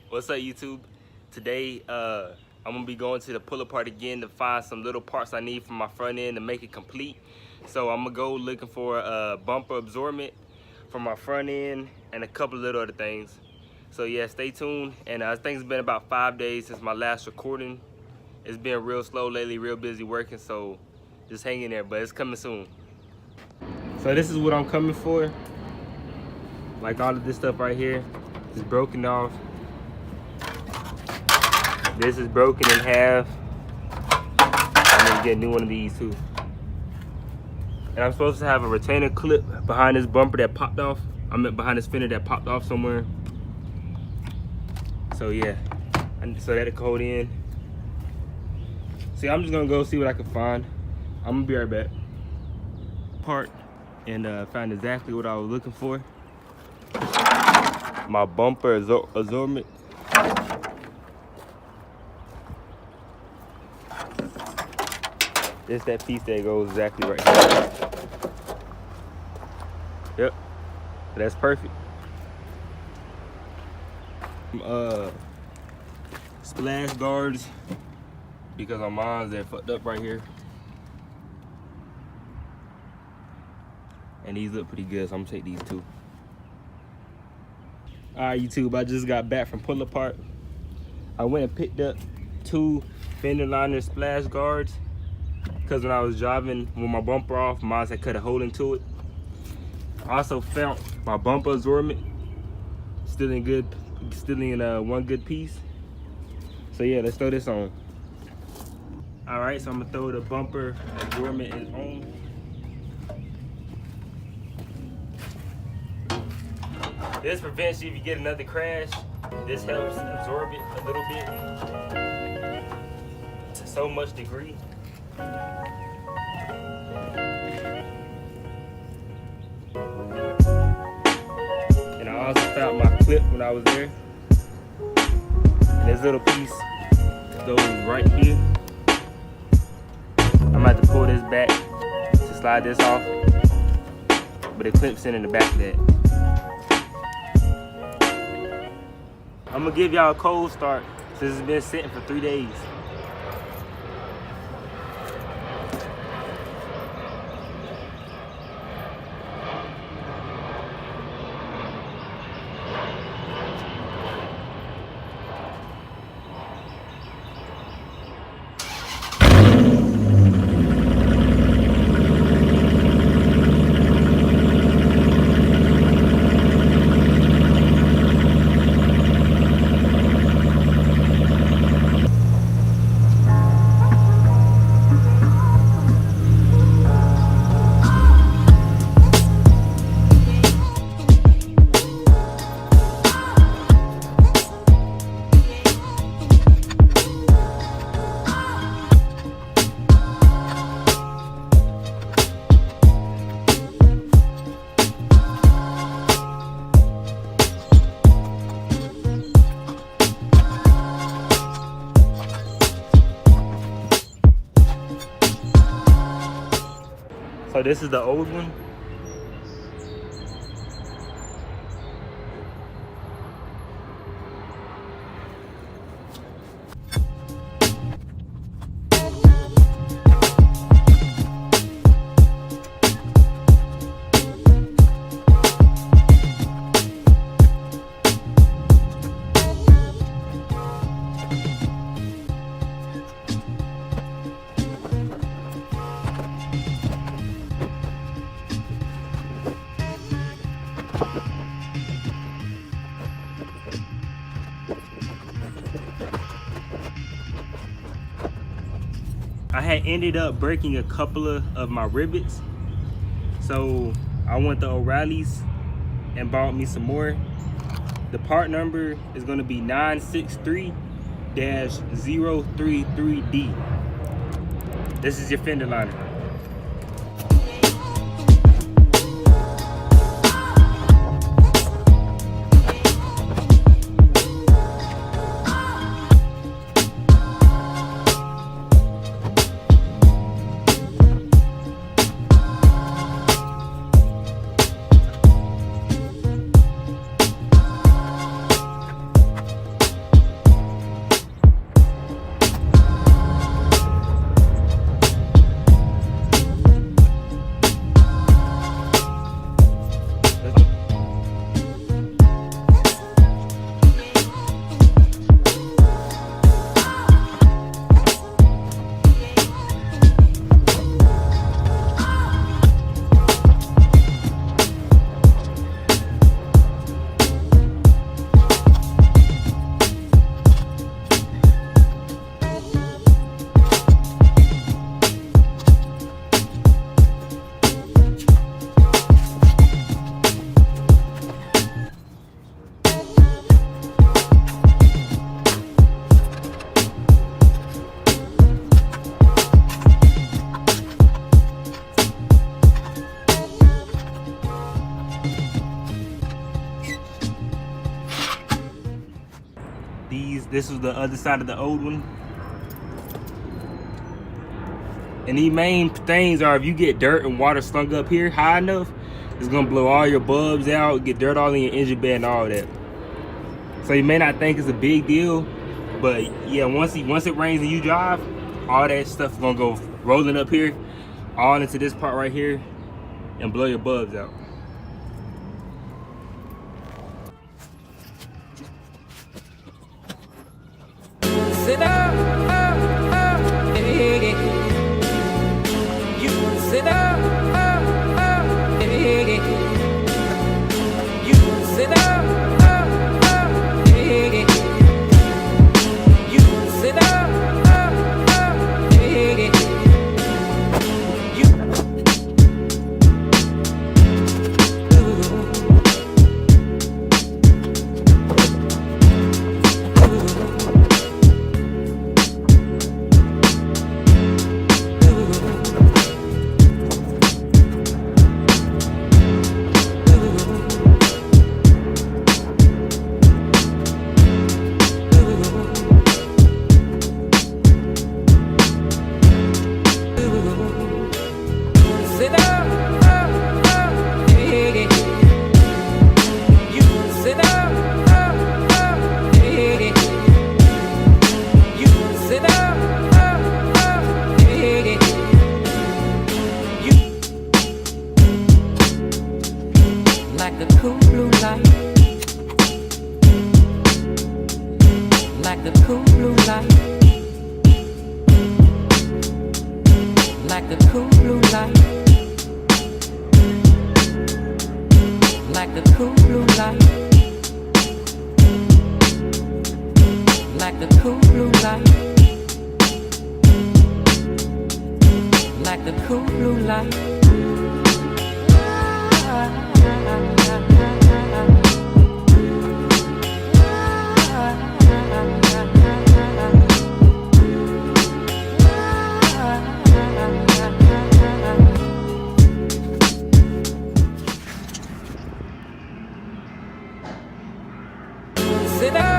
What's up, YouTube? Today, I'm gonna be going to the pull apart again to find some little parts I need for my front end to make it complete. So I'm gonna go looking for a bumper absorbent for my front end and a couple of little other things. So yeah, stay tuned. And I think it's been about 5 days since my last recording. It's been real slow lately, real busy working, so just hang in there, but it's coming soon. So this is what I'm coming for. Like all of this stuff right here is broken off. This is broken in half. I'm gonna get a new one of these too. And I'm supposed to have a retainer clip behind this bumper that popped off. I meant behind this fender that popped off somewhere. So yeah, so that'll hold in. See, I'm just gonna go see what I can find. I'm gonna be right back. Part and find exactly what I was looking for. My bumper absorbent. It's that piece that goes exactly right here. Yep, that's perfect. Splash guards, because on mine they're fucked up right here. And these look pretty good, so I'm gonna take these too. Alright, YouTube, I just got back from pull apart. I went and picked up 2 fender liner splash guards, because when I was driving with my bumper off, mine had cut a hole into it. I also found my bumper absorbent, still in one good piece. So yeah, let's throw this on. All right, so I'm gonna throw the bumper absorbent on. This prevents you if you get another crash. This helps absorb it a little bit to so much degree. And I also found my clip when I was there. And this little piece goes right here. I'm gonna have to pull this back to slide this off, but it clips in the back of that. I'm gonna give y'all a cold start since it's been sitting for 3 days. So this is the old one. I had ended up breaking a couple of my rivets, so I went to O'Reilly's and bought me some more. The part number is going to be 963-033D. This is your fender liner. This was the other side of the old one. And the main things are, if you get dirt and water slung up here high enough, it's gonna blow all your bulbs out, get dirt all in your engine bed and all that. So you may not think it's a big deal, but yeah, once it rains and you drive, all that stuff is gonna go rolling up here, all into this part right here, and blow your bulbs out. Sit up, hey, you sit up, hey, you sit up, hey, you sit up, hey, like the cool blue light, like the cool blue light, like the cool blue light, like the cool blue light, like the cool blue light, like the cool blue light. Sit down.